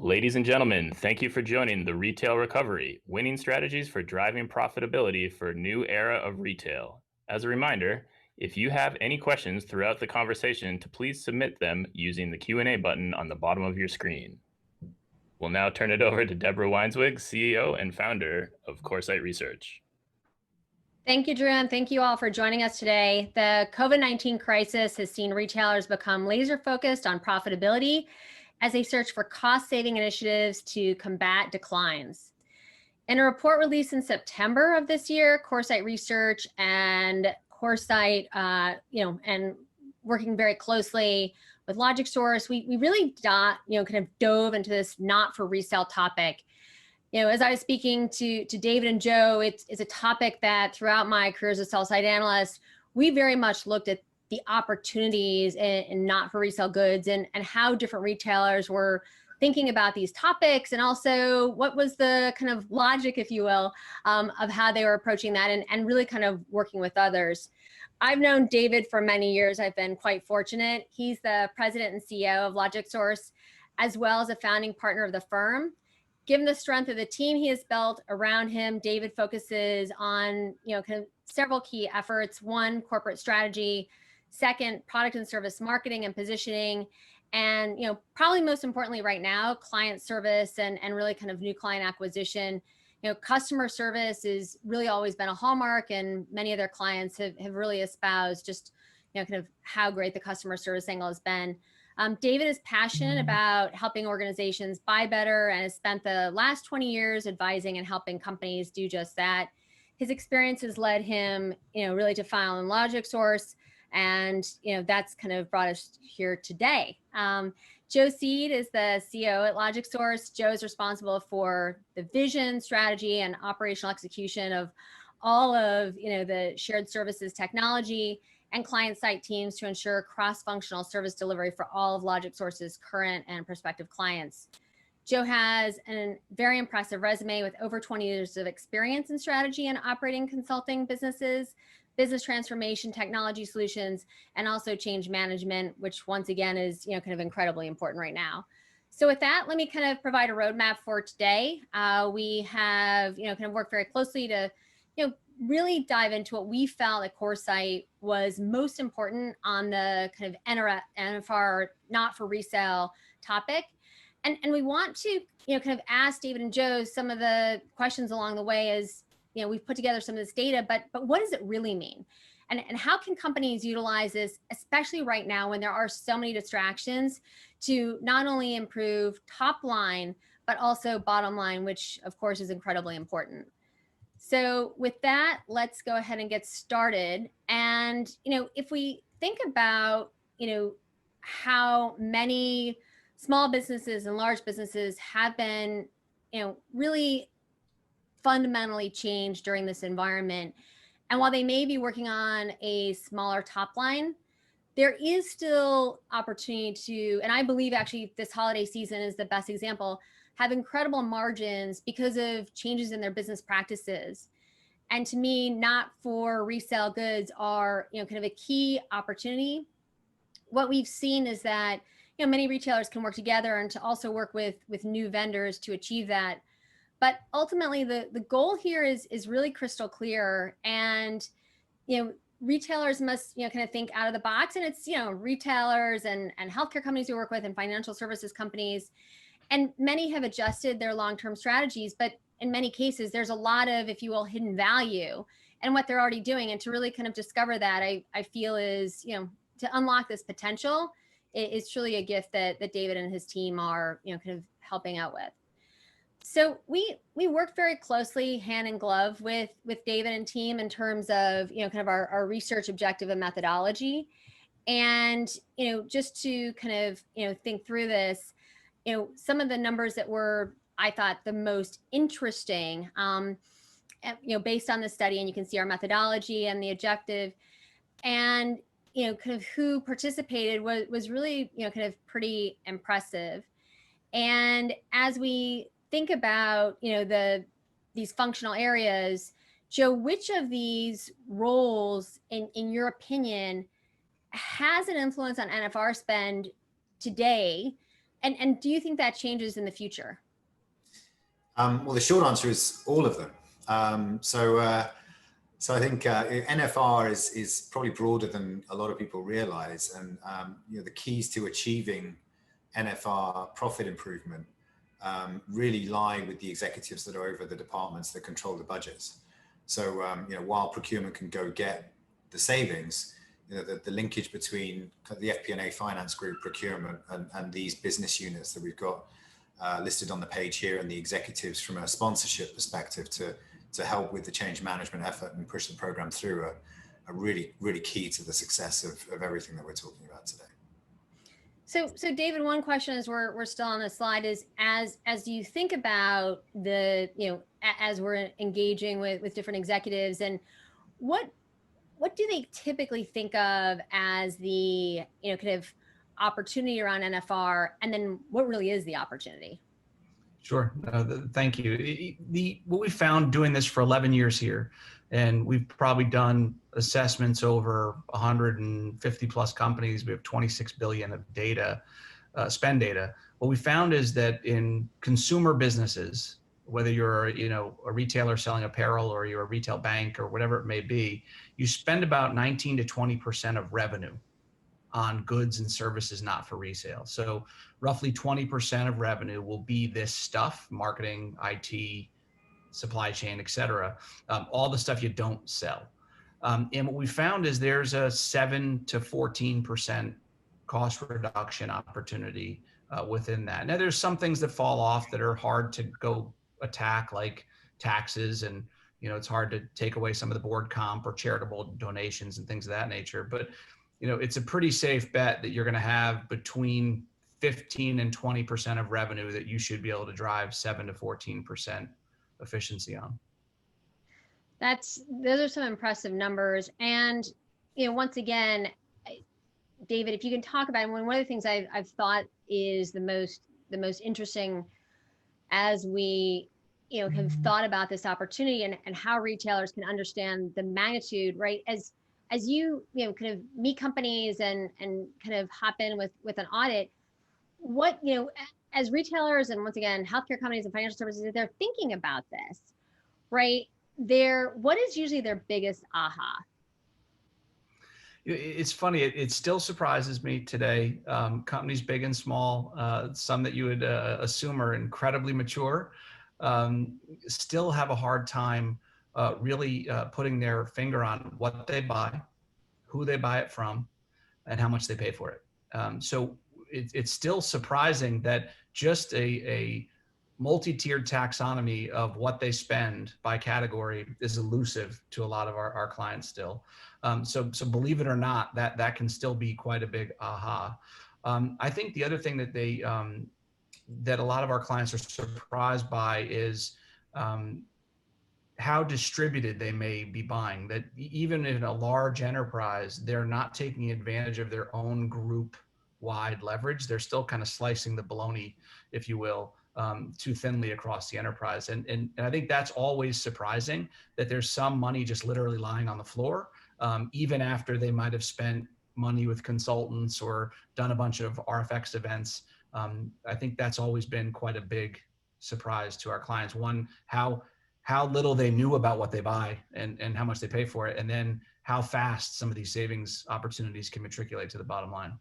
Ladies and gentlemen, thank you for joining the Retail Recovery, Winning Strategies for Driving Profitability for New Era of Retail. As a reminder, if you have any questions throughout the conversation, to please submit them using the Q&A button on the bottom of your screen. We'll now turn it over to Deborah Weinswig, CEO and founder of Coresight Research. Thank you, Drew, and thank you all for joining us today. The COVID-19 crisis has seen retailers become laser-focused on profitability as they search for cost-saving initiatives to combat declines. In a report released in September of this year, Coresight Research and Coresight, and working very closely with LogicSource, we really kind of dove into this not-for-resale topic. As I was speaking to David and Joe, it's a topic that throughout my career as a sell-side analyst, we very much looked at the opportunities in not-for-resale goods and how different retailers were thinking about these topics, and also what was the kind of logic, if you will, of how they were approaching that and really kind of working with others. I've known David for many years. I've been quite fortunate. He's the president and CEO of LogicSource, as well as a founding partner of the firm. Given the strength of the team he has built around him, David focuses on kind of several key efforts. One, corporate strategy. Second, product and service marketing and positioning. And probably most importantly right now, client service and really kind of new client acquisition. Customer service has really always been a hallmark, and many of their clients have really espoused just kind of how great the customer service angle has been. David is passionate about helping organizations buy better and has spent the last 20 years advising and helping companies do just that. His experience has led him, really to file in LogicSource, and that's kind of brought us here today. Joe Seed is the CEO at LogicSource. Joe is responsible for the vision, strategy, and operational execution of all of the shared services technology and client site teams to ensure cross-functional service delivery for all of LogicSource's current and prospective clients. Joe has a very impressive resume with over 20 years of experience in strategy and operating consulting businesses, business transformation, technology solutions, and also change management, which once again is kind of incredibly important right now. So with that, let me kind of provide a roadmap for today. We have kind of worked very closely to really dive into what we felt at Coresight was most important on the kind of NFR not for resale topic. And we want to kind of ask David and Joe some of the questions along the way as we've put together some of this data, but what does it really mean? And how can companies utilize this, especially right now when there are so many distractions, to not only improve top line, but also bottom line, which of course is incredibly important. So with that, let's go ahead and get started. And, if we think about, how many small businesses and large businesses have been, really fundamentally changed during this environment. And while they may be working on a smaller top line, there is still opportunity to, and I believe actually this holiday season is the best example, have incredible margins because of changes in their business practices. And to me, not for resale goods are kind of a key opportunity. What we've seen is that many retailers can work together and to also work with new vendors to achieve that. But ultimately, the goal here is really crystal clear, and retailers must kind of think out of the box. And it's retailers and healthcare companies we work with and financial services companies, and many have adjusted their long-term strategies. But in many cases, there's a lot of, if you will, hidden value in what they're already doing, and to really kind of discover that, I feel is to unlock this potential is truly a gift that David and his team are kind of helping out with. So we worked very closely hand in glove with David and team in terms of kind of our research objective and methodology. And just to kind of think through this, some of the numbers that were, I thought, the most interesting based on the study, and you can see our methodology and the objective, and kind of who participated was really kind of pretty impressive. And as we think about these functional areas, Joe, which of these roles, in your opinion, has an influence on NFR spend today And do you think that changes in the future? Well, the short answer is all of them. So I think NFR is probably broader than a lot of people realize, and the keys to achieving NFR profit improvement really lie with the executives that are over the departments that control the budgets. So while procurement can go get the savings, the linkage between the FP&A finance group, procurement, and these business units that we've got listed on the page here, and the executives from a sponsorship perspective to help with the change management effort and push the program through are really, really key to the success of everything that we're talking about today. So David, one question as we're still on the slide is, as you think about the, as we're engaging with different executives, and what do they typically think of as the, kind of opportunity around NFR, and then what really is the opportunity? Sure. Thank you. What we found doing this for 11 years here, and we've probably done assessments over 150 plus companies. We have 26 billion of data, spend data. What we found is that in consumer businesses, whether you're a retailer selling apparel, or you're a retail bank, or whatever it may be, you spend about 19 to 20% of revenue on goods and services not for resale. So roughly 20% of revenue will be this stuff: marketing, IT, supply chain, et cetera, all the stuff you don't sell. And what we found is there's a 7 to 14% cost reduction opportunity within that. Now, there's some things that fall off that are hard to go attack, like taxes, and it's hard to take away some of the board comp or charitable donations and things of that nature. But it's a pretty safe bet that you're going to have between 15 and 20% of revenue that you should be able to drive 7 to 14% efficiency on. Those are some impressive numbers. And once again, David, if you can talk about, one of the things I've thought is the most interesting as we have thought about this opportunity, and how retailers can understand the magnitude, right? As you kind of meet companies and kind of hop in with an audit, what as retailers, and once again healthcare companies and financial services, they're thinking about this, right? What is usually their biggest aha? It's funny. It still surprises me today. Companies big and small, some that you would assume are incredibly mature, still have a hard time really putting their finger on what they buy, who they buy it from, and how much they pay for it. So it's still surprising that just a multi-tiered taxonomy of what they spend by category is elusive to a lot of our clients still. So believe it or not, that can still be quite a big aha. I think the other thing that that a lot of our clients are surprised by is how distributed they may be buying. That even in a large enterprise, they're not taking advantage of their own group-wide leverage. They're still kind of slicing the bologna, if you will, too thinly across the enterprise. And I think that's always surprising, that there's some money just literally lying on the floor, even after they might have spent money with consultants or done a bunch of RFX events. I think that's always been quite a big surprise to our clients. One, how little they knew about what they buy and how much they pay for it, and then how fast some of these savings opportunities can matriculate to the bottom line.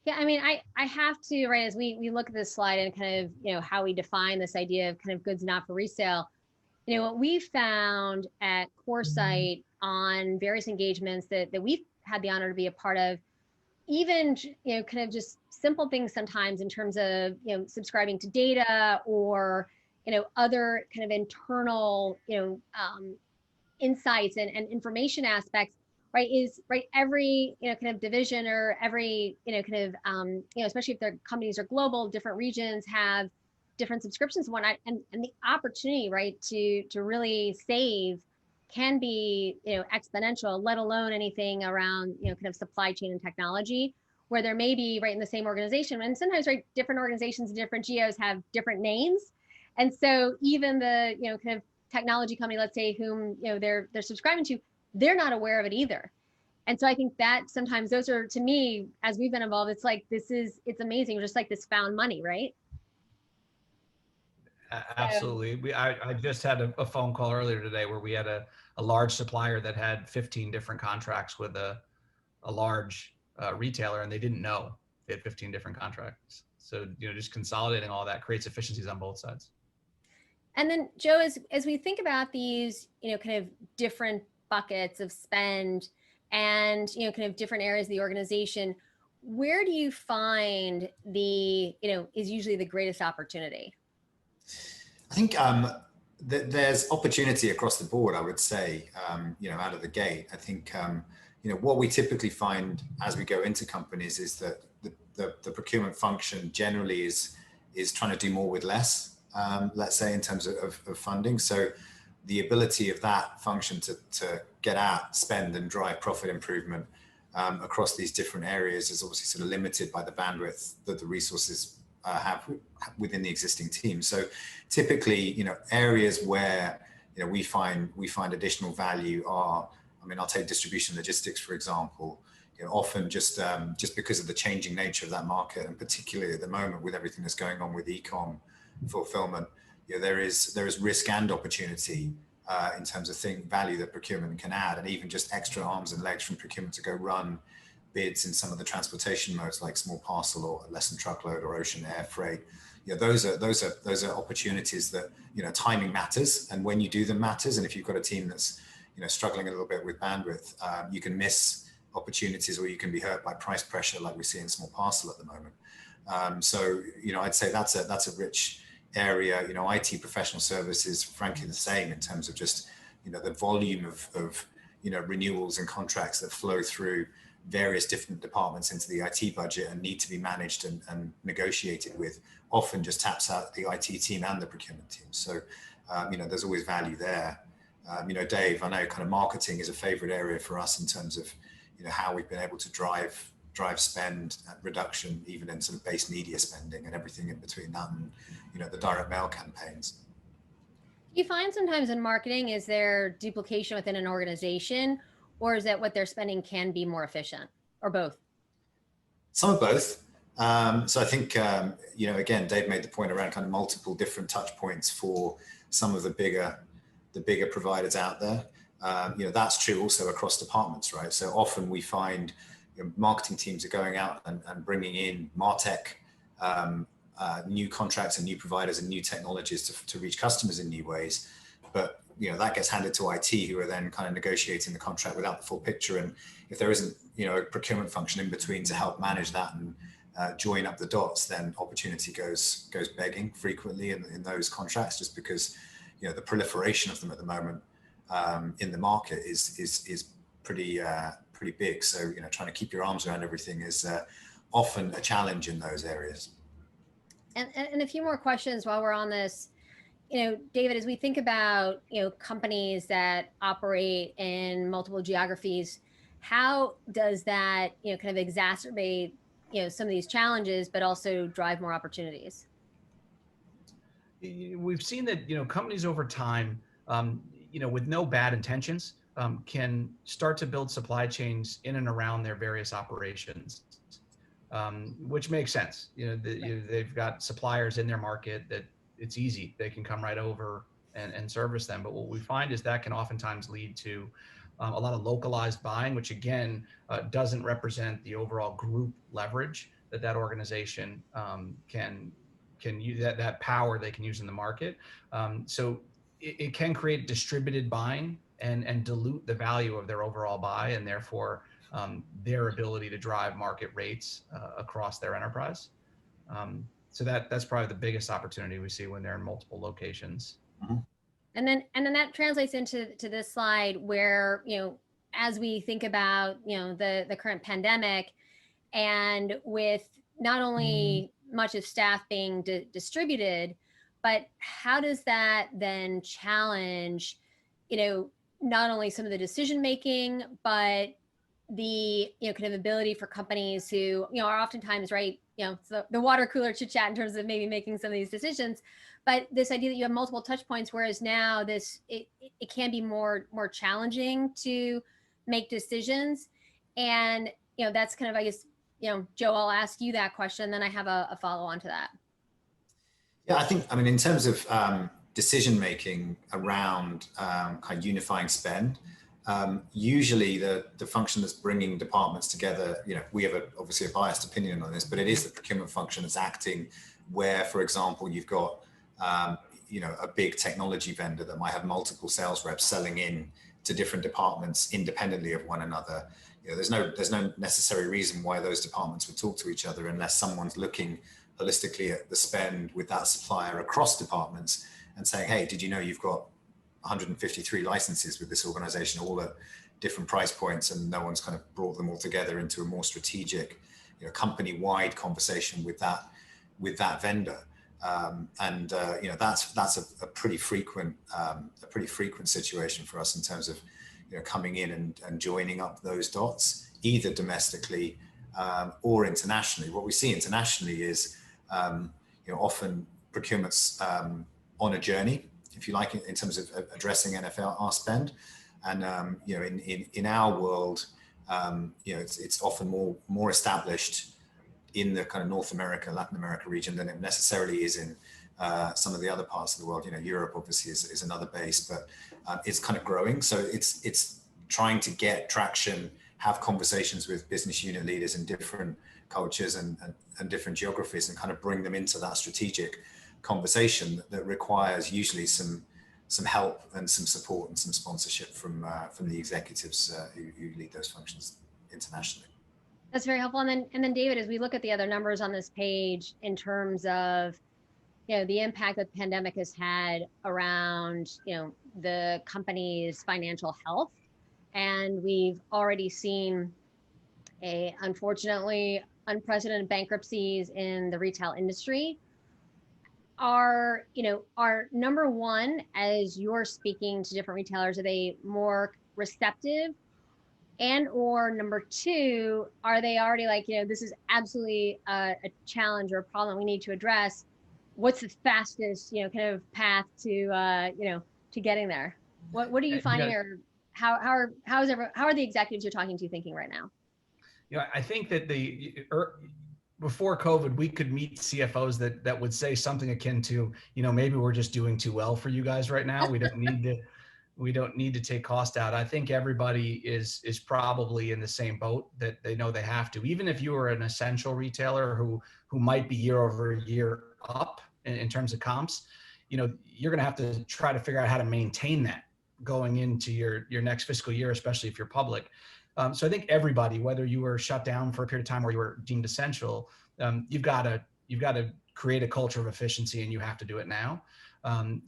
Yeah, I mean, I have to, right, as we look at this slide and kind of, how we define this idea of kind of goods not for resale, what we found at Coresight on various engagements that we've had the honor to be a part of, even, kind of just simple things sometimes in terms of, subscribing to data, or, other kind of internal, insights and information aspects, right, is right, every kind of division, or every kind of especially if their companies are global, different regions have different subscriptions and whatnot, and the opportunity, right, to really save can be exponential, let alone anything around kind of supply chain and technology, where there may be, right, in the same organization, and sometimes, right, different organizations, different geos have different names, and so even the kind of technology company, let's say, whom they're subscribing to, they're not aware of it either. And so I think that sometimes those are, to me, as we've been involved, it's like, it's amazing. Just like this found money, right? Absolutely. I just had a phone call earlier today where we had a large supplier that had 15 different contracts with a large retailer, and they didn't know they had 15 different contracts. So, just consolidating all that creates efficiencies on both sides. And then Joe, as we think about these, kind of different buckets of spend and, kind of different areas of the organization, where do you find is usually the greatest opportunity? I think there's opportunity across the board, I would say, out of the gate. I think, what we typically find as we go into companies is that the procurement function generally is trying to do more with less. Let's say in terms of funding. So the ability of that function to get out, spend and drive profit improvement across these different areas is obviously sort of limited by the bandwidth that the resources have within the existing team. So typically, areas where we find additional value are, I'll take distribution logistics, for example. Often just because of the changing nature of that market, and particularly at the moment with everything that's going on with e-com fulfillment, there is risk and opportunity in terms of value that procurement can add, and even just extra arms and legs from procurement to go run bids in some of the transportation modes like small parcel or less than truckload or ocean air freight. Those are opportunities that timing matters, and when you do them matters. And if you've got a team that's struggling a little bit with bandwidth, you can miss opportunities, or you can be hurt by price pressure like we see in small parcel at the moment. So I'd say that's a rich area. IT professional services, frankly, the same in terms of just the volume of renewals and contracts that flow through various different departments into the IT budget and need to be managed and negotiated with, often just taps out the IT team and the procurement team. So there's always value there. Dave, I know kind of marketing is a favorite area for us in terms of how we've been able to drive spend reduction, even in sort of base media spending and everything in between that and the direct mail campaigns. You find sometimes in marketing, is there duplication within an organization, or is that what they're spending can be more efficient, or both? Some of both. So I think again, Dave made the point around kind of multiple different touch points for some of the bigger providers out there. That's true also across departments, right? So often we find marketing teams are going out and bringing in MarTech, new contracts and new providers and new technologies to reach customers in new ways. But that gets handed to IT, who are then kind of negotiating the contract without the full picture. And if there isn't a procurement function in between to help manage that and join up the dots, then opportunity goes begging frequently in those contracts, just because the proliferation of them at the moment in the market is pretty big. So trying to keep your arms around everything is often a challenge in those areas. And a few more questions while we're on this. David, as we think about companies that operate in multiple geographies, how does that kind of exacerbate some of these challenges, but also drive more opportunities? We've seen that companies over time, with no bad intentions, can start to build supply chains in and around their various operations, which makes sense. They've got suppliers in their market that it's easy. They can come right over and service them. But what we find is that can oftentimes lead to a lot of localized buying, which again doesn't represent the overall group leverage that organization can use, that power they can use in the market. So it can create distributed buying and dilute the value of their overall buy, and therefore their ability to drive market rates across their enterprise. So that's probably the biggest opportunity we see when they're in multiple locations. Mm-hmm. And then that translates into this slide where, as we think about, the current pandemic, and with not only much of staff being distributed, but how does that then challenge, not only some of the decision making, but the kind of ability for companies who are oftentimes, right, it's the water cooler chit chat in terms of maybe making some of these decisions, but this idea that you have multiple touch points, whereas now it can be more challenging to make decisions. And, that's kind of, I guess, Joe, I'll ask you that question, then I have a follow on to that. Yeah, I mean, in terms of decision-making around kind of unifying spend, usually the function that's bringing departments together, we have obviously a biased opinion on this, but it is the procurement function that's acting where, for example, you've got, a big technology vendor that might have multiple sales reps selling in to different departments independently of one another. There's no necessary reason why those departments would talk to each other unless someone's looking holistically at the spend with that supplier across departments and saying, hey, did you know you've got 153 licenses with this organization, all at different price points, and no one's kind of brought them all together into a more strategic, company-wide conversation with that vendor. That's a pretty frequent situation for us in terms of coming in and joining up those dots, either domestically or internationally. What we see internationally is often procurement's on a journey, if you like, in terms of addressing NFR spend. And in our world, it's often more established in the kind of North America, Latin America region than it necessarily is in some of the other parts of the world. Europe obviously is another base, but it's kind of growing. So it's trying to get traction, have conversations with business unit leaders in different cultures and different geographies, and kind of bring them into that strategic conversation that requires usually some help and some support and some sponsorship from the executives who lead those functions internationally. That's very helpful. And then David, as we look at the other numbers on this page in terms of, the impact that the pandemic has had around, the company's financial health, and we've already seen unfortunately unprecedented bankruptcies in the retail industry. Are number one, as you're speaking to different retailers, are they more receptive? And or number two, are they already like, this is absolutely a challenge or a problem we need to address? What's the fastest, kind of path to, to getting there? What are you finding, or how are the executives you're talking to thinking right now? I think that before COVID, we could meet CFOs that would say something akin to, maybe we're just doing too well for you guys right now. We don't need to take cost out. I think everybody is probably in the same boat, that they know they have to. Even if you are an essential retailer who might be year over year up in terms of comps, you're going to have to try to figure out how to maintain that going into your next fiscal year, especially if you're public. So I think everybody, whether you were shut down for a period of time or you were deemed essential, you've got to create a culture of efficiency, and you have to do it now.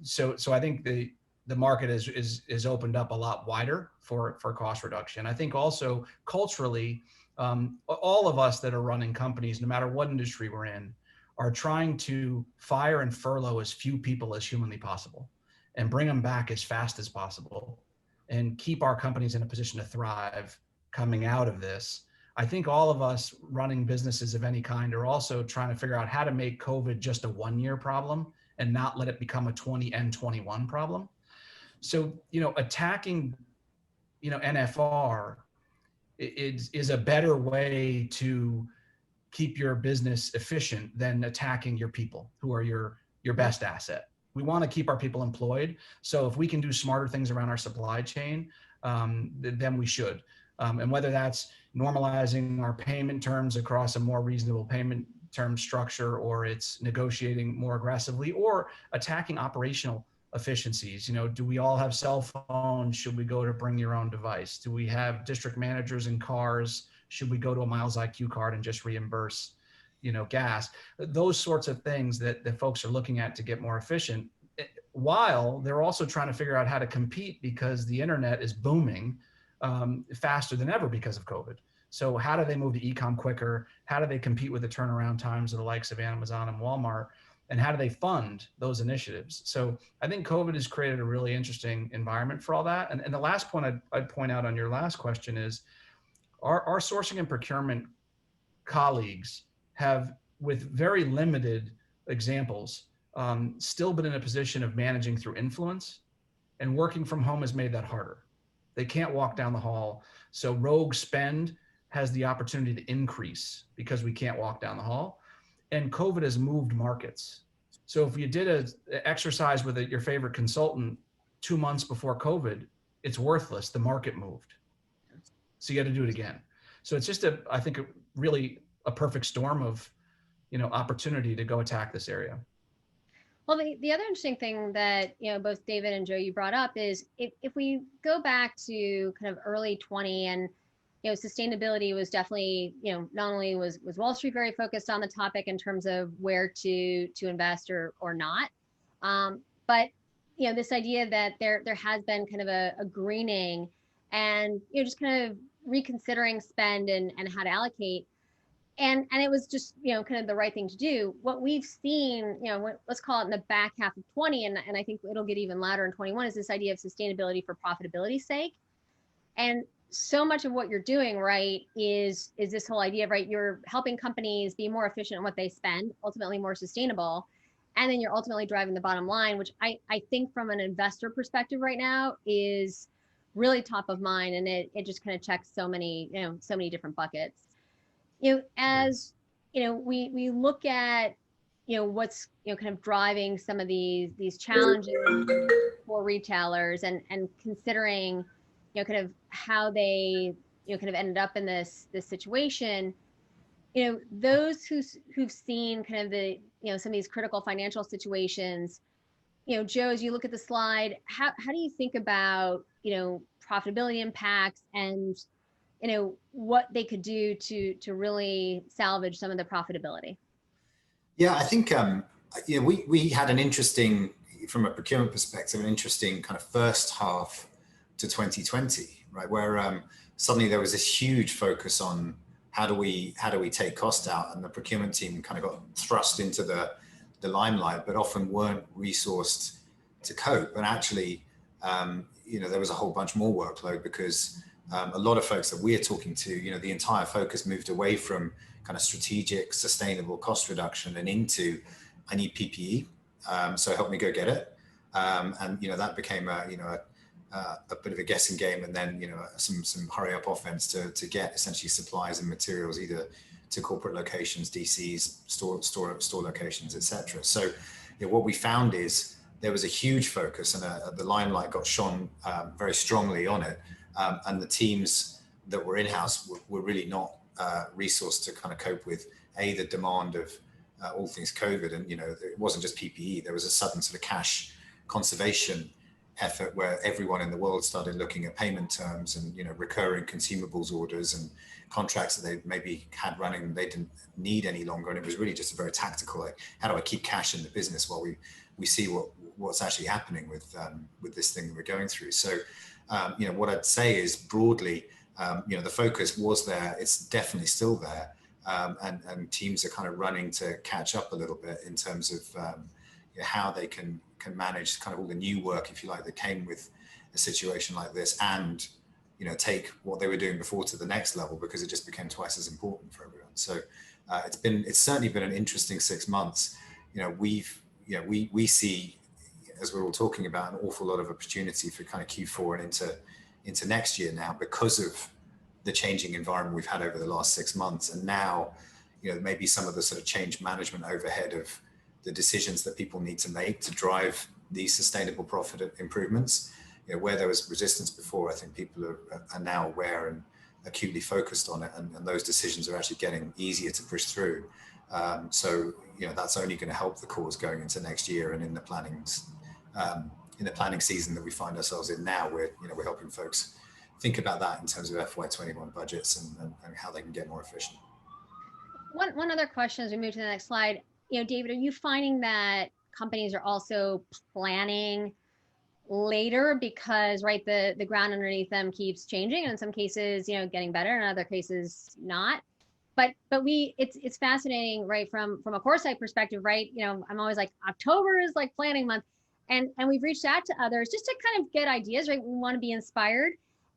So I think the market is opened up a lot wider for cost reduction. I think also culturally, all of us that are running companies, no matter what industry we're in, are trying to fire and furlough as few people as humanly possible, and bring them back as fast as possible, and keep our companies in a position to thrive coming out of this. I think all of us running businesses of any kind are also trying to figure out how to make COVID just a 1-year problem and not let it become a 20 and 21 problem. So, attacking, NFR is a better way to keep your business efficient than attacking your people, who are your best asset. We want to keep our people employed. So if we can do smarter things around our supply chain, then we should. And whether that's normalizing our payment terms across a more reasonable payment term structure, or it's negotiating more aggressively, or attacking operational efficiencies. Do we all have cell phones? Should we go to bring your own device? Do we have district managers in cars? Should we go to a Miles IQ card and just reimburse, gas? Those sorts of things that folks are looking at to get more efficient, while they're also trying to figure out how to compete, because the internet is booming faster than ever because of COVID. So how do they move to e-com quicker? How do they compete with the turnaround times of the likes of Amazon and Walmart? And how do they fund those initiatives? So I think COVID has created a really interesting environment for all that. And the last point I'd point out on your last question is our sourcing and procurement colleagues have, with very limited examples, still been in a position of managing through influence, and working from home has made that harder. They can't walk down the hall. So rogue spend has the opportunity to increase because we can't walk down the hall. And COVID has moved markets. So if you did an exercise with your favorite consultant 2 months before COVID, it's worthless. The market moved. So you got to do it again. So it's just I think really a perfect storm of, opportunity to go attack this area. Well, the other interesting thing that, both David and Joe, you brought up is if we go back to kind of early 20 and, sustainability was definitely, not only was Wall Street very focused on the topic in terms of where to invest or not, but, this idea that there has been kind of a greening and, just kind of reconsidering spend and how to allocate. And it was just, kind of the right thing to do. What we've seen, let's call it in the back half of 20, and I think it'll get even louder in 21, is this idea of sustainability for profitability's sake. And so much of what you're doing, right, is this whole idea of, right, you're helping companies be more efficient in what they spend, ultimately more sustainable. And then you're ultimately driving the bottom line, which I think from an investor perspective right now is really top of mind. And it just kind of checks so many different buckets. As we look at what's kind of driving some of these challenges for retailers and considering kind of how they kind of ended up in this situation, those who've seen kind of the some of these critical financial situations, Joe, as you look at the slide, how do you think about profitability impacts and what they could do to really salvage some of the profitability? Yeah, I think we had an interesting, from a procurement perspective, an interesting kind of first half to 2020, right, where suddenly there was this huge focus on how do we take cost out, and the procurement team kind of got thrust into the limelight, but often weren't resourced to cope. And actually, there was a whole bunch more workload because a lot of folks that we're talking to, the entire focus moved away from kind of strategic, sustainable cost reduction and into, I need PPE, so help me go get it. And that became a bit of a guessing game, and then some hurry up offense to get essentially supplies and materials either to corporate locations, DCs, store locations, etc. So what we found is there was a huge focus, and the limelight got shone very strongly on it. And the teams that were in-house were really not resourced to kind of cope with the demand of all things COVID. And, it wasn't just PPE. There was a sudden sort of cash conservation effort where everyone in the world started looking at payment terms and, recurring consumables orders and contracts that they maybe had running they didn't need any longer. And it was really just a very tactical, like, how do I keep cash in the business while we see what's actually happening with this thing that we're going through. So, what I'd say is broadly, the focus was there. It's definitely still there. And teams are kind of running to catch up a little bit in terms of how they can manage kind of all the new work, if you like, that came with a situation like this, and take what they were doing before to the next level, because it just became twice as important for everyone. So it's certainly been an interesting 6 months. We see, as we're all talking about, an awful lot of opportunity for kind of Q4 and into next year now, because of the changing environment we've had over the last 6 months. And now, maybe some of the sort of change management overhead of the decisions that people need to make to drive these sustainable profit improvements, where there was resistance before, I think people are now aware and acutely focused on it, and those decisions are actually getting easier to push through. So that's only going to help the cause going into next year, and in the planning season that we find ourselves in now, we're helping folks think about that in terms of FY21 budgets and how they can get more efficient. One other question as we move to the next slide, David, are you finding that companies are also planning later because, right, the ground underneath them keeps changing, and in some cases, getting better, and in other cases not? But it's fascinating, right, from a Coresight perspective, right? I'm always like, October is like planning month, and we've reached out to others just to kind of get ideas, right? We want to be inspired,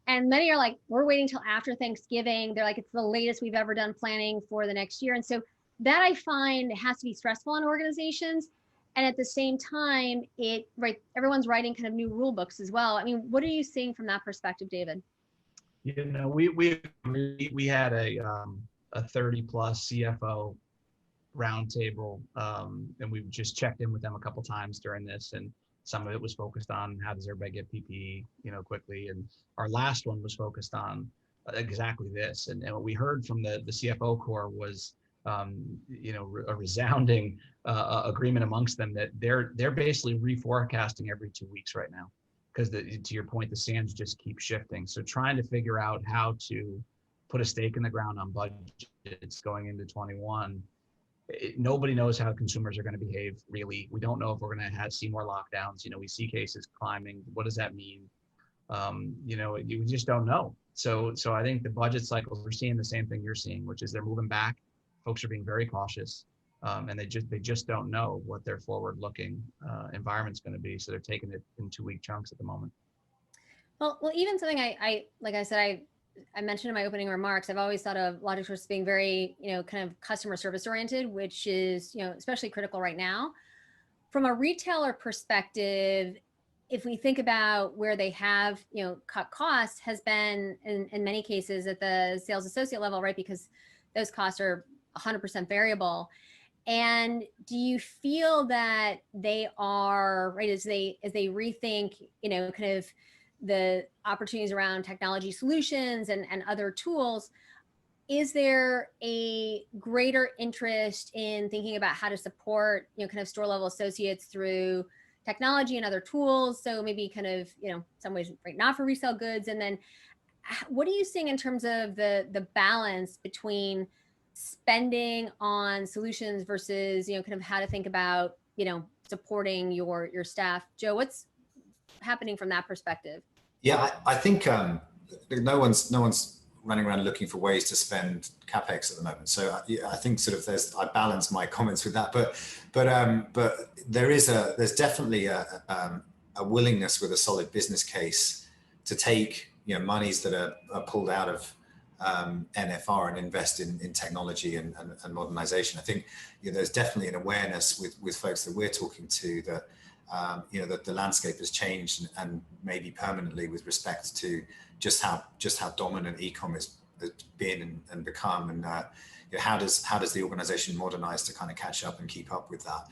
and many are like, we're waiting till after Thanksgiving. They're like, it's the latest we've ever done planning for the next year, and so that I find has to be stressful in organizations. And at the same time, everyone's writing kind of new rule books as well. I mean, what are you seeing from that perspective, David? You know, we had a 30 plus CFO roundtable, and we've just checked in with them a couple times during this, and some of it was focused on how does everybody get PPE, you know, quickly, and our last one was focused on exactly this. And what we heard from the CFO core was, you know, a resounding agreement amongst them that they're basically reforecasting every 2 weeks right now, because to your point, the sands just keep shifting. So trying to figure out how to put a stake in the ground on budgets going into 21. Nobody knows how consumers are going to behave, really. We don't know if we're going to see more lockdowns. You know, we see cases climbing. What does that mean? You know, you just don't know. So I think the budget cycles, we're seeing the same thing you're seeing, which is they're moving back. Folks are being very cautious, and they just don't know what their forward-looking environment's going to be. So they're taking it in 2-week chunks at the moment. Well, even something like I said, I mentioned in my opening remarks, I've always thought of LogicSource being very, you know, kind of customer service oriented, which is, you know, especially critical right now. From a retailer perspective, if we think about where they have, you know, cut costs, has been in many cases at the sales associate level, right? Because those costs are 100% variable. And do you feel that they are, right, as they rethink, you know, kind of the opportunities around technology solutions and other tools, is there a greater interest in thinking about how to support, you know, kind of store level associates through technology and other tools? So maybe kind of, you know, some ways, right, not for resale goods. And then what are you seeing in terms of the balance between spending on solutions versus, you know, kind of how to think about, you know, supporting your staff? Joe, what's happening from that perspective? Yeah, I think no one's running around looking for ways to spend capex at the moment. So I think sort of I balance my comments with that, but there's definitely a willingness with a solid business case to take, you know, monies that are pulled out of NFR and invest in technology and modernization. I think, you know, there's definitely an awareness with folks that we're talking to that, you know, that the landscape has changed and maybe permanently with respect to just how dominant e-commerce has been and become, and you know, how does the organization modernize to kind of catch up and keep up with that.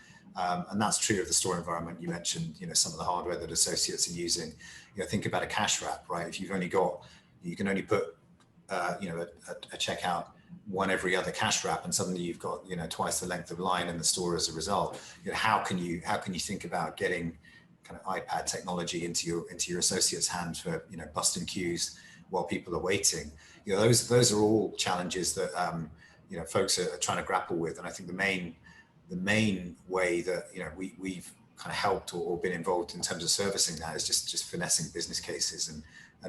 And that's true of the store environment. You mentioned, you know, some of the hardware that associates are using. You know, think about a cash wrap, right? If you can only put you know, a checkout one every other cash wrap, and suddenly you've got, you know, twice the length of line in the store as a result. You know, how can you think about getting kind of iPad technology into your associates' hands for, you know, busting queues while people are waiting? You know, those are all challenges that you know, folks are trying to grapple with. And I think the main way that, you know, we've kind of helped or been involved in terms of servicing that is just finessing business cases and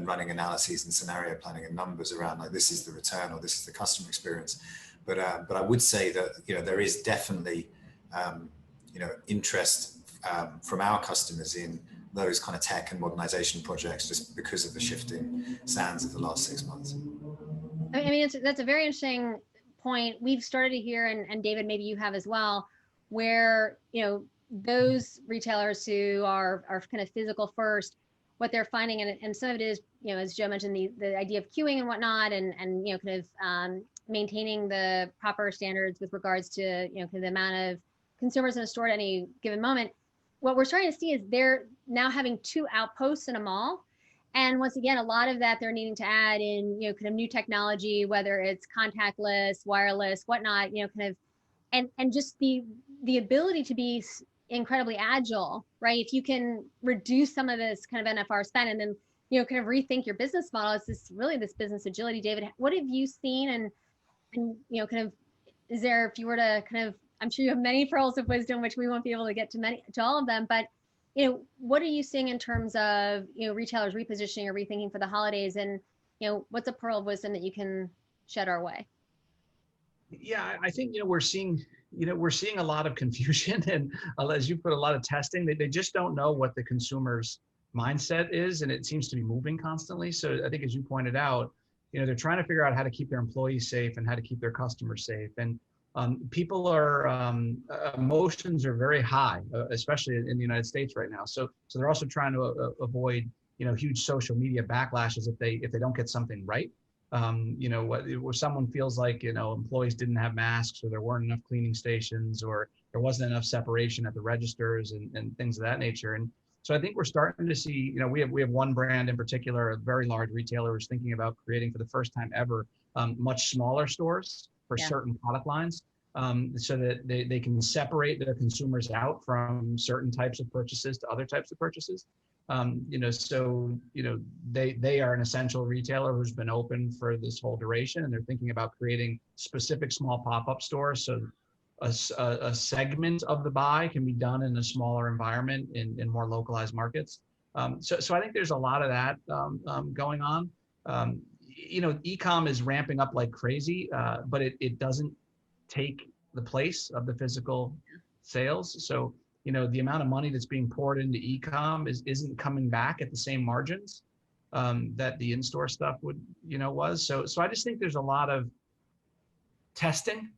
running analyses and scenario planning and numbers around, like, this is the return or this is the customer experience. But I would say that, you know, there is definitely you know, interest from our customers in those kind of tech and modernization projects, just because of the shifting sands of the last 6 months. I mean, that's a very interesting point. We've started to hear, and David, maybe you have as well, where, you know, those retailers who are kind of physical first, what they're finding, and some of it is, you know, as Joe mentioned, the idea of queuing and whatnot, and you know, kind of maintaining the proper standards with regards to, you know, kind of the amount of consumers in a store at any given moment. What we're starting to see is they're now having 2 outposts in a mall. And once again, a lot of that they're needing to add in, you know, kind of new technology, whether it's contactless, wireless, whatnot, you know, kind of, and just the ability to be incredibly agile, right? If you can reduce some of this kind of NFR spend and then, you know, kind of rethink your business model, it's this business agility. David, what have you seen, and you know, kind of, is there, if you were to kind of, I'm sure you have many pearls of wisdom, which we won't be able to get to all of them, but, you know, what are you seeing in terms of, you know, retailers repositioning or rethinking for the holidays, and, you know, what's a pearl of wisdom that you can shed our way? Yeah, I think, you know, we're seeing a lot of confusion and, as you put, a lot of testing. They just don't know what the consumer's mindset is, and it seems to be moving constantly. So I think, as you pointed out, you know, they're trying to figure out how to keep their employees safe and how to keep their customers safe. And people are, emotions are very high, especially in the United States right now. So they're also trying to avoid huge social media backlashes if they don't get something right. Where someone feels like, employees didn't have masks, or there weren't enough cleaning stations, or there wasn't enough separation at the registers and things of that nature. And so I think we're starting to see, we have one brand in particular, a very large retailer, who's thinking about creating for the first time ever much smaller stores for certain product lines, so that they can separate their consumers out from certain types of purchases to other types of purchases. They are an essential retailer who's been open for this whole duration, and they're thinking about creating specific small pop-up stores, so a segment of the buy can be done in a smaller environment in more localized markets. So I think there's a lot of that going on. E-com is ramping up like crazy, but it doesn't take the place of the physical sales. So the amount of money that's being poured into e-com isn't coming back at the same margins that the in-store stuff was. So I just think there's a lot of testing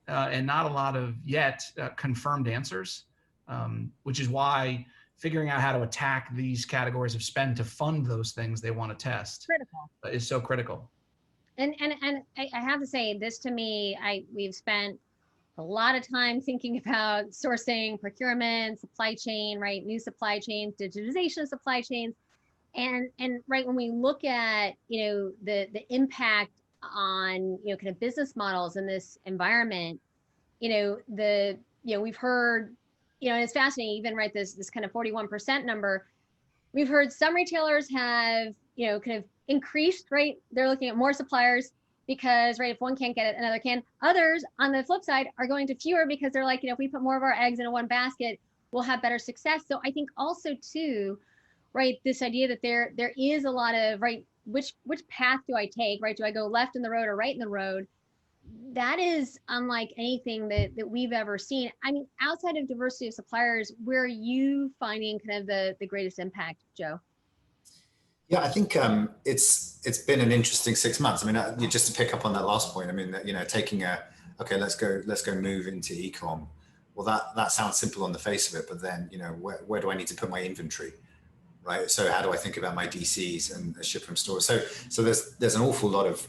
and not a lot of yet confirmed answers, which is why figuring out how to attack these categories of spend to fund those things they want to test is so critical. And I have to say, this to me, we've spent a lot of time thinking about sourcing, procurement, supply chain, right? New supply chains, digitization of supply chains. And right, when we look at, the impact on, kind of business models in this environment, we've heard, and it's fascinating, even right, this kind of 41% number, we've heard some retailers have, kind of increased, right? They're looking at more suppliers, because, right, if one can't get it, another can. Others, on the flip side, are going to fewer, because they're like, if we put more of our eggs in one basket, we'll have better success. So I think also too, right, this idea that there is a lot of, right, which path do I take, right? Do I go left in the road or right in the road? That is unlike anything that we've ever seen. I mean, outside of diversity of suppliers, where are you finding kind of the greatest impact, Joe? Yeah, I think it's been an interesting 6 months. I mean, just to pick up on that last point, I mean, taking okay, let's go move into e-com. Well, that sounds simple on the face of it, but then, where do I need to put my inventory, right? So how do I think about my DCs and ship from stores? So there's an awful lot of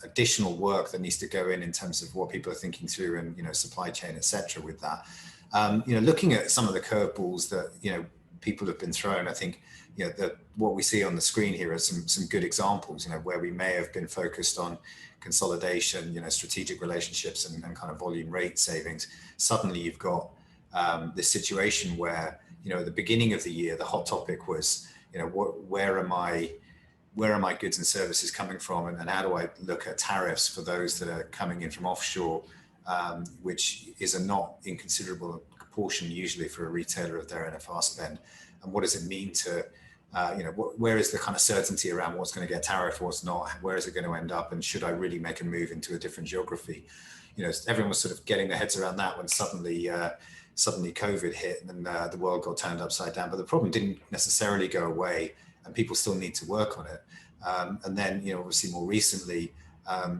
additional work that needs to go in terms of what people are thinking through, and supply chain, et cetera, with that. Looking at some of the curveballs that people have been thrown, I think what we see on the screen here are some good examples, where we may have been focused on consolidation, strategic relationships, and kind of volume rate savings. Suddenly you've got this situation where at the beginning of the year the hot topic was where are my goods and services coming from, and how do I look at tariffs for those that are coming in from offshore, which is a not inconsiderable proportion usually for a retailer of their NFR spend. And what does it mean to where is the kind of certainty around what's going to get tariffed, what's not, where is it going to end up, and should I really make a move into a different geography? Everyone was sort of getting their heads around that when suddenly COVID hit, and the world got turned upside down. But the problem didn't necessarily go away, and people still need to work on it. And then, obviously more recently,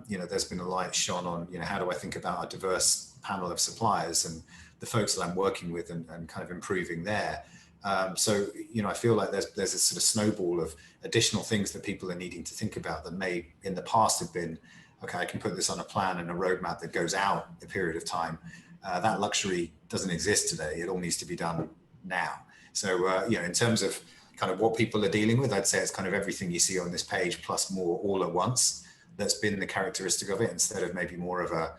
there's been a light shone on, how do I think about a diverse panel of suppliers and the folks that I'm working with, and kind of improving there. So, I feel like there's a sort of snowball of additional things that people are needing to think about that may in the past have been, okay, I can put this on a plan and a roadmap that goes out a period of time. That luxury doesn't exist today. It all needs to be done now. So, in terms of kind of what people are dealing with, I'd say it's kind of everything you see on this page plus more all at once. That's been the characteristic of it, instead of maybe more of a,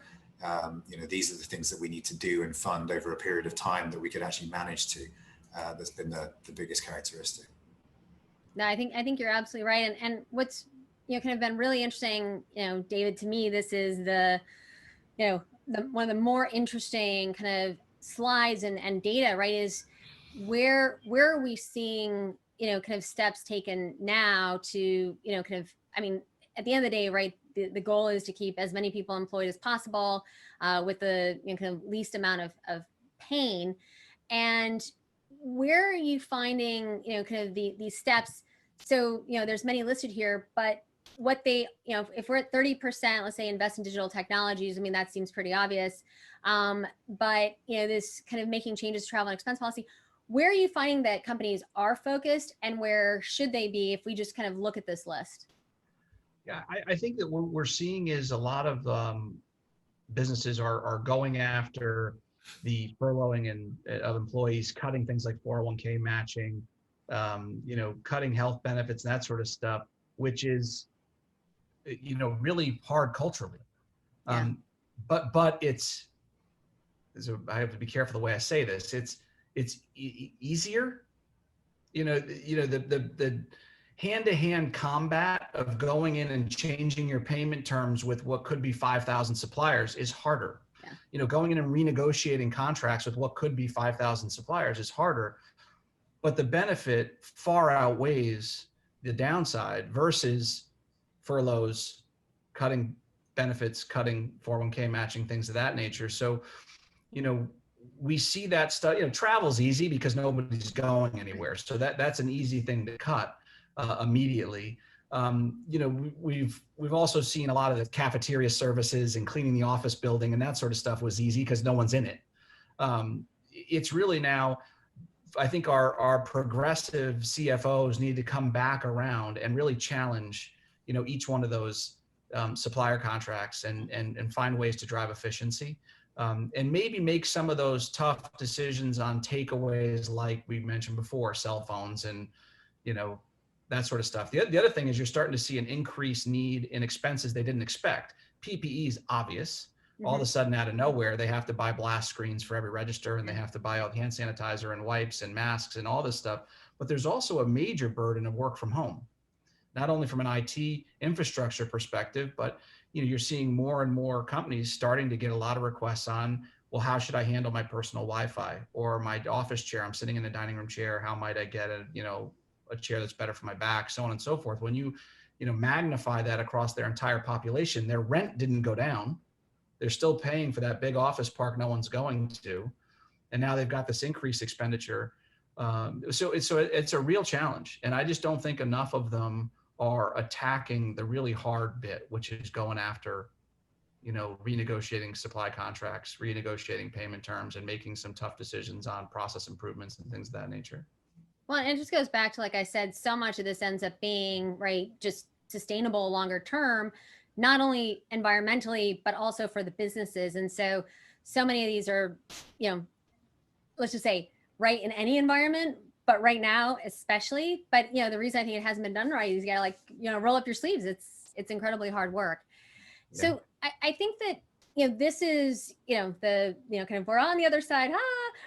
these are the things that we need to do and fund over a period of time that we could actually manage to. That's been the biggest characteristic. No, I think you're absolutely right. And what's, kind of been really interesting, David, to me, this is the one of the more interesting kind of slides and data, right, is where are we seeing, kind of steps taken now to, kind of, I mean, at the end of the day, right, the goal is to keep as many people employed as possible with the kind of least amount of pain. And where are you finding, kind of these steps? So, there's many listed here, but what they, if we're at 30%, let's say invest in digital technologies, I mean, that seems pretty obvious. But, this kind of making changes to travel and expense policy, where are you finding that companies are focused, and where should they be if we just kind of look at this list? Yeah, I think that what we're seeing is a lot of businesses are going after the furloughing of employees, cutting things like 401k matching, cutting health benefits and that sort of stuff, which is, really hard culturally. Yeah. But it's, so I have to be careful the way I say this. It's easier, the hand-to-hand combat of going in and changing your payment terms with what could be 5,000 suppliers is harder. Yeah. Going in and renegotiating contracts with what could be 5,000 suppliers is harder, but the benefit far outweighs the downside versus furloughs, cutting benefits, cutting 401k matching, things of that nature. So, we see that stuff. Travel's easy because nobody's going anywhere, so that's an easy thing to cut immediately. We've also seen a lot of the cafeteria services and cleaning the office building and that sort of stuff was easy because no one's in it. It's really now, I think our progressive CFOs need to come back around and really challenge, each one of those supplier contracts and find ways to drive efficiency. And maybe make some of those tough decisions on takeaways, like we mentioned before, cell phones and, that sort of stuff. The other thing is you're starting to see an increased need in expenses they didn't expect. PPE is obvious. Mm-hmm. All of a sudden, out of nowhere, they have to buy blast screens for every register, and they have to buy out hand sanitizer and wipes and masks and all this stuff. But there's also a major burden of work from home, not only from an IT infrastructure perspective, but you're seeing more and more companies starting to get a lot of requests on, well, how should I handle my personal Wi-Fi or my office chair? I'm sitting in a dining room chair. How might I get a chair that's better for my back, so on and so forth. When you magnify that across their entire population, their rent didn't go down. They're still paying for that big office park no one's going to. And now they've got this increased expenditure. So it's a real challenge. And I just don't think enough of them are attacking the really hard bit, which is going after, renegotiating supply contracts, renegotiating payment terms, and making some tough decisions on process improvements and things of that nature. Well, and it just goes back to, like I said, so much of this ends up being, right, just sustainable longer term, not only environmentally, but also for the businesses. And so many of these are, let's just say right in any environment, but right now, especially. But, the reason I think it hasn't been done right is you gotta roll up your sleeves. It's incredibly hard work. Yeah. So I think that, this is, kind of, we're on the other side,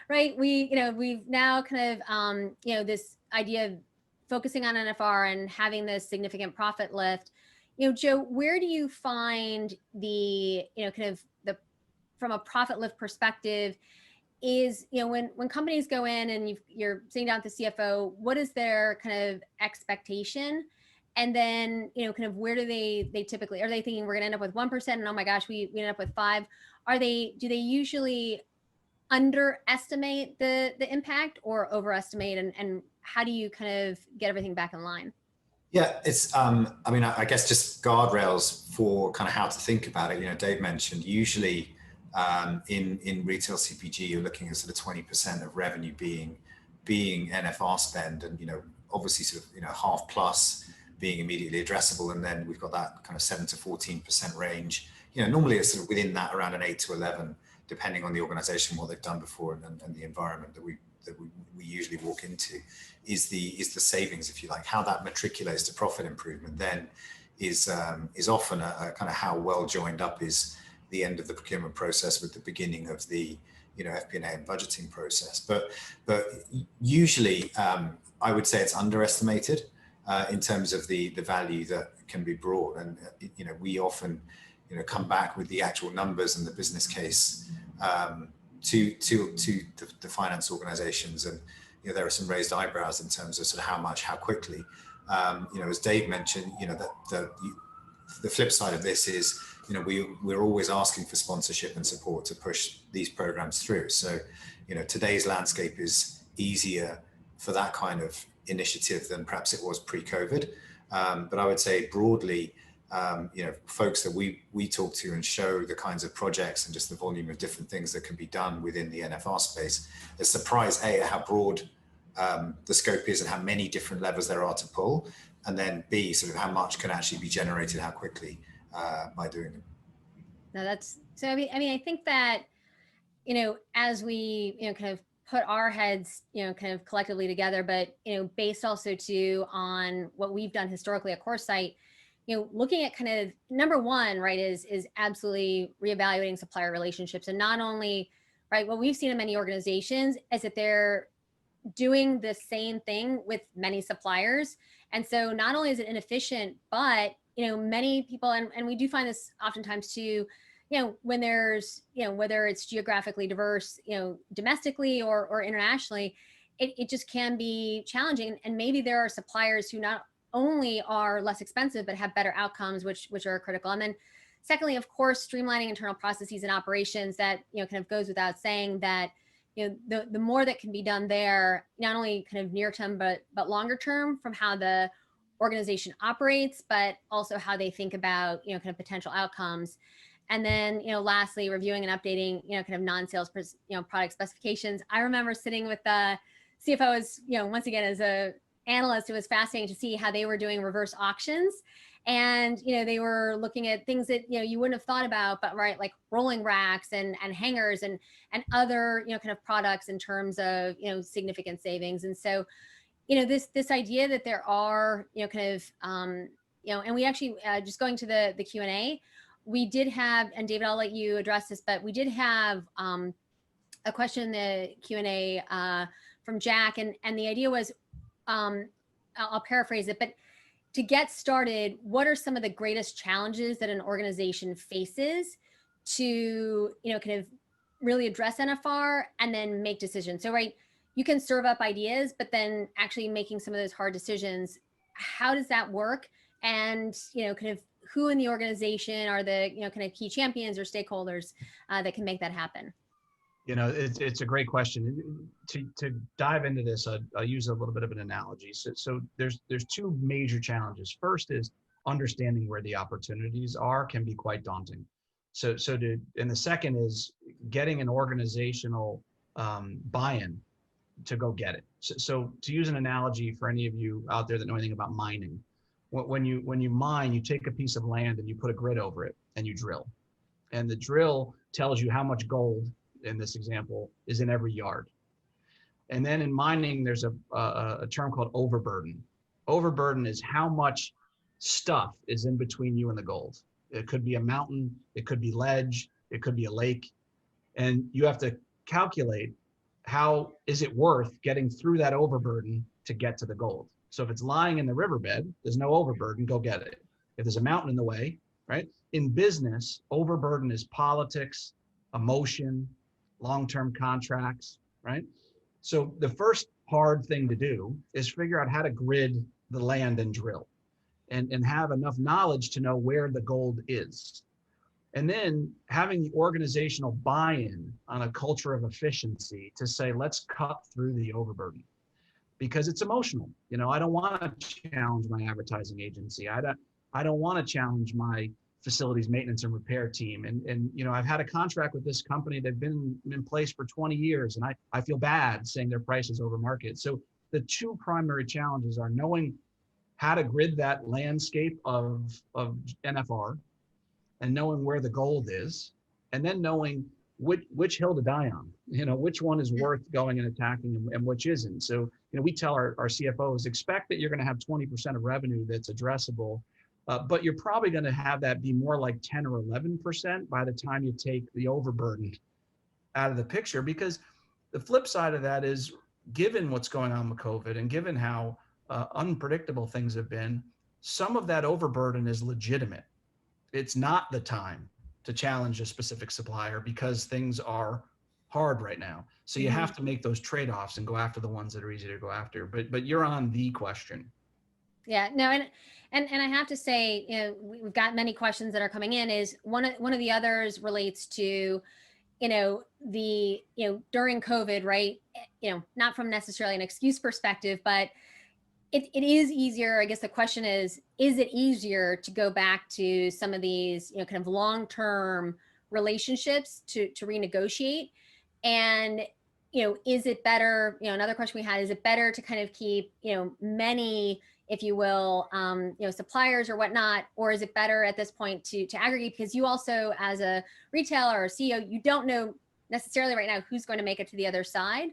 right? We've now kind of, this idea of focusing on NFR and having this significant profit lift. Joe, where do you find the, kind of from a profit lift perspective is, when companies go in and you're sitting down with the CFO, what is their kind of expectation? And then, kind of where do they typically, are they thinking we're gonna end up with 1% and oh my gosh, we end up with 5? Do they usually underestimate the impact or overestimate, and how do you kind of get everything back in line? Yeah, it's, I guess just guardrails for kind of how to think about it. Dave mentioned usually in retail CPG, you're looking at sort of 20% of revenue being NFR spend, and, obviously sort of, half plus being immediately addressable. And then we've got that kind of 7 to 14% range. Normally it's sort of within that, around an 8 to 11, depending on the organization, what they've done before, and the environment that we usually walk into, is the savings, if you like. How that matriculates to profit improvement then is often a kind of how well joined up is the end of the procurement process with the beginning of the FP&A and budgeting process. But usually I would say it's underestimated in terms of the value that can be brought. And we often come back with the actual numbers and the business case to the finance organizations, and there are some raised eyebrows in terms of sort of how much, how quickly. As Dave mentioned, the flip side of this is we're always asking for sponsorship and support to push these programs through. So today's landscape is easier for that kind of initiative than perhaps it was pre-COVID. But I would say broadly, folks that we talk to and show the kinds of projects and just the volume of different things that can be done within the NFR space, they're surprised, A, at how broad the scope is and how many different levers there are to pull, and then B, sort of how much can actually be generated, how quickly by doing it. No, that's so. I mean, I think that, as we, kind of put our heads, kind of collectively together, but, based also too on what we've done historically at Coresight, looking at kind of number one, right, is absolutely reevaluating supplier relationships. And not only, right, what we've seen in many organizations is that they're doing the same thing with many suppliers. And so not only is it inefficient, but, many people, and we do find this oftentimes too, when there's, whether it's geographically diverse, domestically or internationally, it just can be challenging. And maybe there are suppliers who not only are less expensive, but have better outcomes, which are critical. And then secondly, of course, streamlining internal processes and operations, that, kind of goes without saying that, the more that can be done there, not only kind of near term, but longer term, from how the organization operates, but also how they think about, kind of potential outcomes. And then, lastly, reviewing and updating, kind of non-sales, product specifications. I remember sitting with the CFOs, once again, as a analyst, it was fascinating to see how they were doing reverse auctions. And, they were looking at things that, you wouldn't have thought about, but right, like rolling racks and hangers and other, kind of products in terms of, significant savings. And so, this idea that there are, kind of, and we actually, just going to the Q&A, we did have, and David, I'll let you address this, but we did have a question in the Q&A from Jack, and the idea was, I'll paraphrase it, but to get started, what are some of the greatest challenges that an organization faces to, kind of really address NFR and then make decisions? So, right, you can serve up ideas, but then actually making some of those hard decisions, how does that work? And, kind of who in the organization are the, kind of key champions or stakeholders that can make that happen? It's a great question. To dive into this, I'll use a little bit of an analogy. So there's two major challenges. First is understanding where the opportunities are can be quite daunting. And the second is getting an organizational buy-in to go get it. So to use an analogy for any of you out there that know anything about mining, when you mine, you take a piece of land and you put a grid over it and you drill. And the drill tells you how much gold, in this example, is in every yard. And then in mining, there's a term called overburden. Overburden is how much stuff is in between you and the gold. It could be a mountain, it could be ledge, it could be a lake. And you have to calculate, how is it worth getting through that overburden to get to the gold? So if it's lying in the riverbed, there's no overburden, go get it. If there's a mountain in the way, right? In business, overburden is politics, emotion, long-term contracts, right? So the first hard thing to do is figure out how to grid the land and drill and have enough knowledge to know where the gold is. And then having the organizational buy-in on a culture of efficiency to say, let's cut through the overburden, because it's emotional. I don't want to challenge my advertising agency. I don't want to challenge my facilities maintenance and repair team. And I've had a contract with this company. They've been in place for 20 years. And I feel bad saying their price is over market. So the two primary challenges are knowing how to grid that landscape of NFR and knowing where the gold is, and then knowing which hill to die on, which one is worth going and attacking and which isn't. So, we tell our CFOs, expect that you're going to have 20% of revenue that's addressable. But you're probably going to have that be more like 10 or 11% by the time you take the overburden out of the picture. Because the flip side of that is, given what's going on with COVID and given how unpredictable things have been, some of that overburden is legitimate. It's not the time to challenge a specific supplier because things are hard right now. So you have to make those trade-offs and go after the ones that are easy to go after. But you're on the question. Yeah, no, and I have to say, we've got many questions that are coming in. Is one of the others relates to, during COVID, right? Not from necessarily an excuse perspective, but it is easier. I guess the question is it easier to go back to some of these, kind of long-term relationships to renegotiate? And, is it better, another question we had, is it better to kind of keep, many, if you will, suppliers or whatnot, or is it better at this point to aggregate? Because you also, as a retailer or CEO, you don't know necessarily right now who's going to make it to the other side.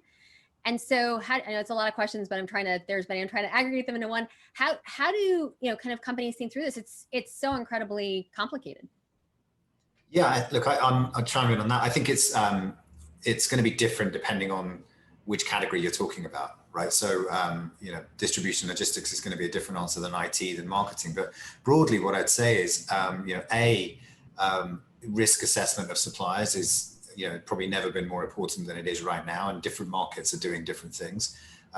And so I know it's a lot of questions, but I'm trying to aggregate them into one. How do, kind of companies think through this? It's so incredibly complicated. Yeah, look, I'll chime in on that. I think it's going to be different depending on which category you're talking about, right? So, distribution logistics is going to be a different answer than IT, than marketing. But broadly, what I'd say is, risk assessment of suppliers is, probably never been more important than it is right now. And different markets are doing different things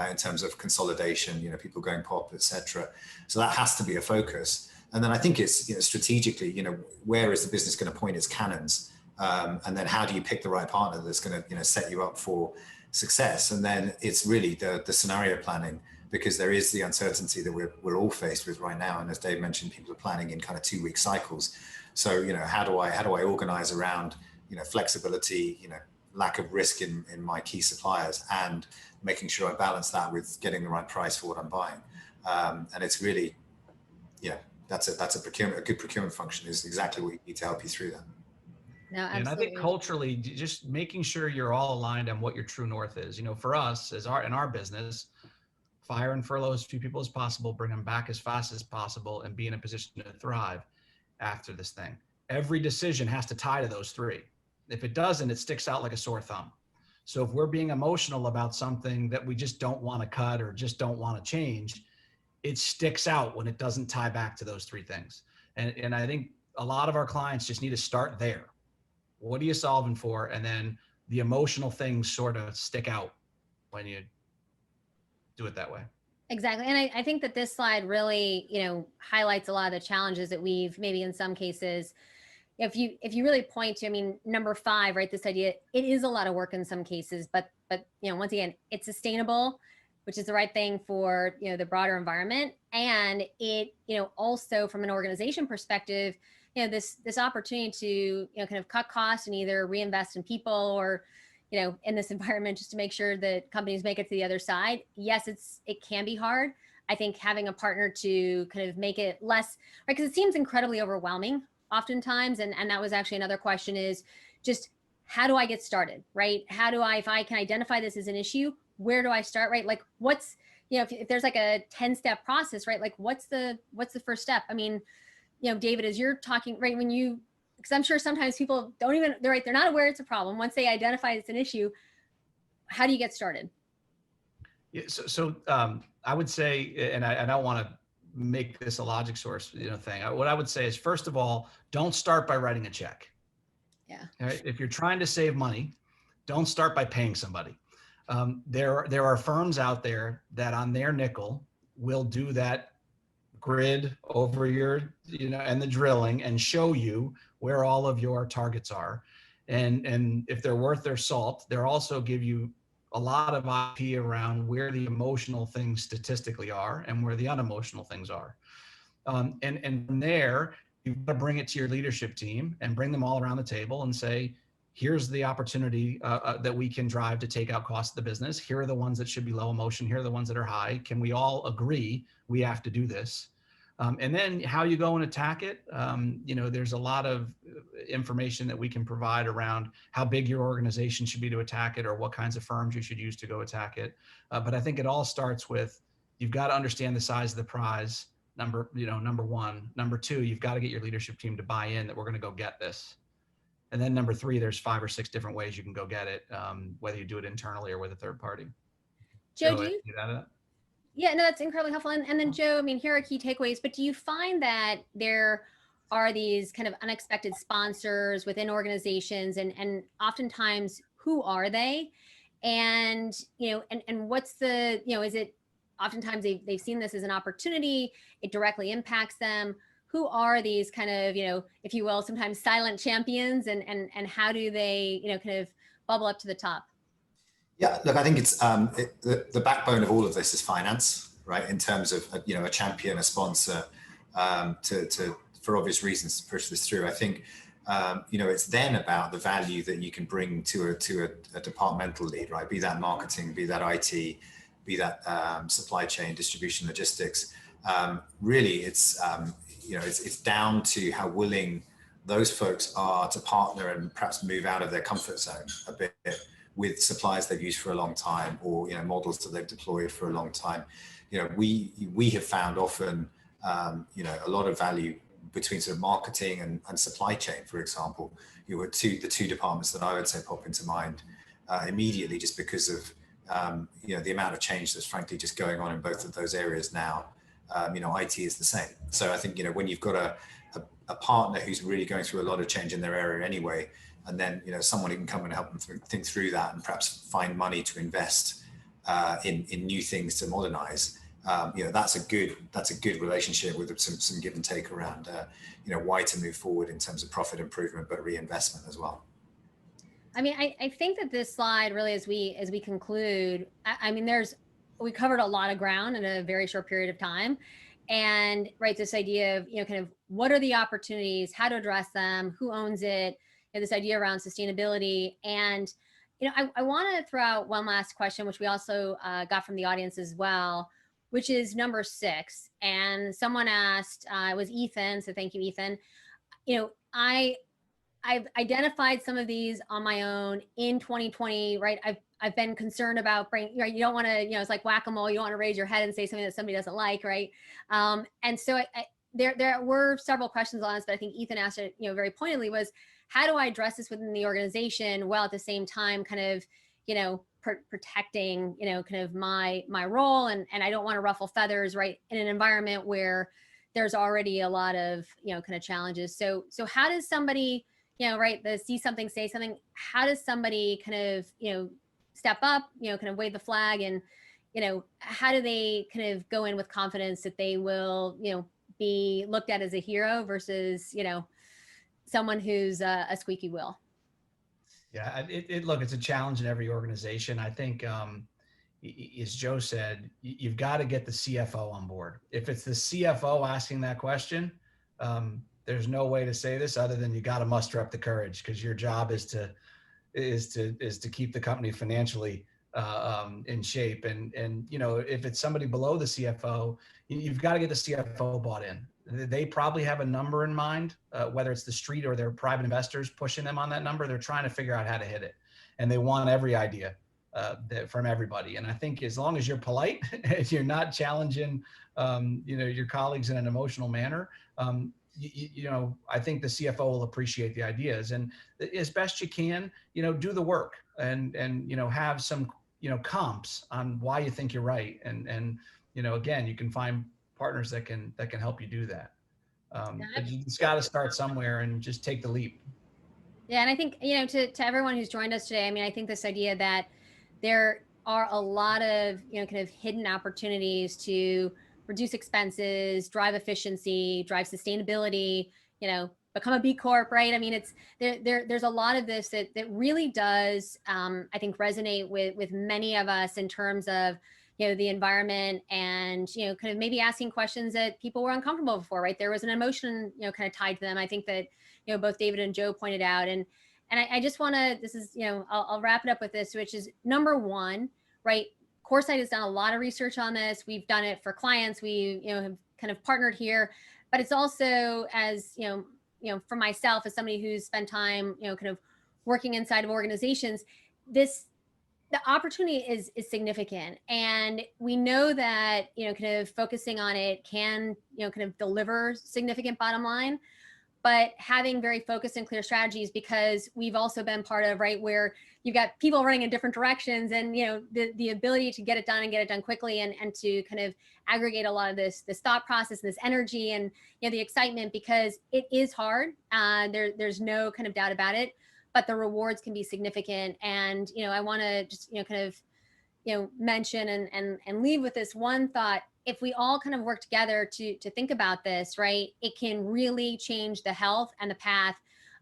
in terms of consolidation, people going pop, etc. So that has to be a focus. And then I think it's, strategically, where is the business going to point its cannons? And then how do you pick the right partner that's going to, set you up for success? And then it's really the scenario planning, because there is the uncertainty that we're all faced with right now. And as Dave mentioned, people are planning in kind of 2-week cycles. So, how do I organize around, flexibility, lack of risk in my key suppliers, and making sure I balance that with getting the right price for what I'm buying. And it's really, that's a good procurement function is exactly what you need to help you through that. No, absolutely. And I think culturally, just making sure you're all aligned on what your true north is. For us, in our business, fire and furlough as few people as possible, bring them back as fast as possible, and be in a position to thrive after this thing. Every decision has to tie to those three. If it doesn't, it sticks out like a sore thumb. So if we're being emotional about something that we just don't want to cut or just don't want to change, it sticks out when it doesn't tie back to those three things. And I think a lot of our clients just need to start there. What are you solving for? And then the emotional things sort of stick out when you do it that way. Exactly. And I think that this slide really, highlights a lot of the challenges that we've maybe in some cases, if you really point to, number 5, right, this idea, it is a lot of work in some cases, but once again, it's sustainable, which is the right thing for, the broader environment. And it, also from an organization perspective, this opportunity to, kind of cut costs and either reinvest in people or, in this environment, just to make sure that companies make it to the other side. Yes, it can be hard. I think having a partner to kind of make it less, right, because it seems incredibly overwhelming oftentimes. And that was actually another question, is just how do I get started, right? How do I, if I can identify this as an issue, where do I start, right? Like what's, if there's like a 10-step process, right? Like what's the first step? David, as you're talking, right, because I'm sure sometimes people they're not aware it's a problem. Once they identify it's an issue, how do you get started? Yeah, so I would say, and I don't want to make this a LogicSource thing. What I would say is, first of all, don't start by writing a check. Yeah. Right? If you're trying to save money, don't start by paying somebody. There are firms out there that on their nickel will do that grid over your, and the drilling, and show you where all of your targets are. And if they're worth their salt, they'll also give you a lot of IP around where the emotional things statistically are and where the unemotional things are. And from there, you've got to bring it to your leadership team and bring them all around the table and say, here's the opportunity that we can drive to take out costs of the business. Here are the ones that should be low emotion. Here are the ones that are high. Can we all agree we have to do this? And then how you go and attack it, there's a lot of information that we can provide around how big your organization should be to attack it, or what kinds of firms you should use to go attack it. But I think it all starts with, you've got to understand the size of the prize, number one. Number 2, you've got to get your leadership team to buy in that we're going to go get this. And then number 3, there's 5 or 6 different ways you can go get it, whether you do it internally or with a third party. Joe, do you? Yeah, no, that's incredibly helpful. And then Joe, here are key takeaways, but do you find that there are these kind of unexpected sponsors within organizations, and oftentimes who are they? And, and what's the, is it oftentimes they've seen this as an opportunity, it directly impacts them. Who are these kind of, if you will, sometimes silent champions, and how do they, kind of bubble up to the top? Yeah, look, I think it's the backbone of all of this is finance, right? In terms of a champion, a sponsor, for obvious reasons to push this through. I think it's then about the value that you can bring to a departmental lead, right? Be that marketing, be that IT, be that supply chain, distribution, logistics. Really, it's down to how willing those folks are to partner and perhaps move out of their comfort zone a bit with suppliers they've used for a long time, or models that they've deployed for a long time. We have found often a lot of value between sort of marketing and supply chain, for example. The two departments that I would say pop into mind immediately, just because of the amount of change that's frankly just going on in both of those areas now. IT is the same. So I think when you've got a partner who's really going through a lot of change in their area anyway, and then someone who can come and help them think through that and perhaps find money to invest in new things to modernize. That's a good relationship with some give and take around why to move forward in terms of profit improvement, but reinvestment as well. I mean, I think that this slide really, as we conclude, we covered a lot of ground in a very short period of time. And right, this idea of, kind of what are the opportunities, how to address them, who owns it, this idea around sustainability. And, I want to throw out one last question, which we also got from the audience as well, which is number 6. And someone asked, it was Ethan. So thank you, Ethan. I've identified some of these on my own in 2020, right? I've been concerned about you don't want to, it's like whack-a-mole. You don't want to raise your head and say something that somebody doesn't like, right? And so there were several questions on this, but I think Ethan asked it, very pointedly, was how do I address this within the organization while at the same time kind of, protecting, kind of my role, and I don't want to ruffle feathers, right, in an environment where there's already a lot of, kind of challenges. So how does somebody, right, the see something, say something, how does somebody kind of, step up, kind of wave the flag, and, how do they kind of go in with confidence that they will, be looked at as a hero versus, someone who's a squeaky wheel? Yeah, look, it's a challenge in every organization. I think, as Joe said, you've got to get the CFO on board. If it's the CFO asking that question, there's no way to say this other than you got to muster up the courage, because your job is to keep the company financially in shape. And if it's somebody below the CFO, you've got to get the CFO bought in. They probably have a number in mind, whether it's the street or their private investors pushing them on that number. They're trying to figure out how to hit it, and they want every idea from everybody. And I think as long as you're polite, if you're not challenging, your colleagues in an emotional manner, I think the CFO will appreciate the ideas, and as best you can, do the work and have some, comps on why you think you're right. And again, you can find partners that can help you do that. But you just got to start somewhere and just take the leap. Yeah. And I think, to everyone who's joined us today, I think this idea that there are a lot of, kind of hidden opportunities to reduce expenses, drive efficiency, drive sustainability, become a B Corp, right? It's there's a lot of this that really does, I think, resonate with many of us in terms of, the environment, and, kind of maybe asking questions that people were uncomfortable before, right? There was an emotion, kind of tied to them. I think that, both David and Joe pointed out, and I just want to, this is, I'll wrap it up with this, which is number 1, right? Coresight has done a lot of research on this. We've done it for clients. We, have kind of partnered here, but it's also, as, for myself, as somebody who's spent time, kind of working inside of organizations, the opportunity is significant. And we know that, kind of focusing on it can, kind of deliver significant bottom line, but having very focused and clear strategies, because we've also been part of, right, where you've got people running in different directions, and, the ability to get it done and get it done quickly, and to kind of aggregate a lot of this thought process and this energy and, the excitement, because it is hard. There's no kind of doubt about it, but the rewards can be significant. And, I want to just, kind of, mention and leave with this one thought. If we all kind of work together to think about this, right, it can really change the health and the path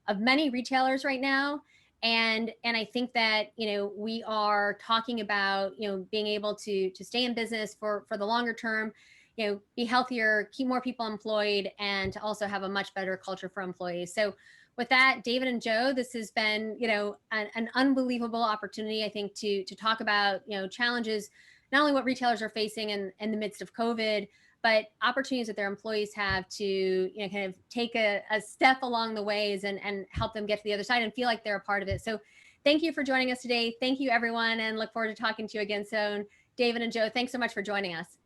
of many retailers right now. And I think that, we are talking about, being able to stay in business for the longer term, be healthier, keep more people employed, and to also have a much better culture for employees. So with that, David and Joe, this has been, an unbelievable opportunity, I think, to talk about, challenges, not only what retailers are facing in the midst of COVID, but opportunities that their employees have to, kind of take a step along the ways and help them get to the other side and feel like they're a part of it. So thank you for joining us today. Thank you, everyone, and look forward to talking to you again soon. David and Joe, thanks so much for joining us.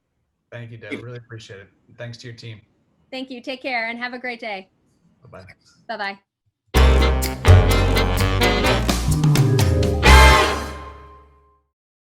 Thank you, Deb. Really appreciate it. Thanks to your team. Thank you. Take care and have a great day. Bye-bye. Bye-bye.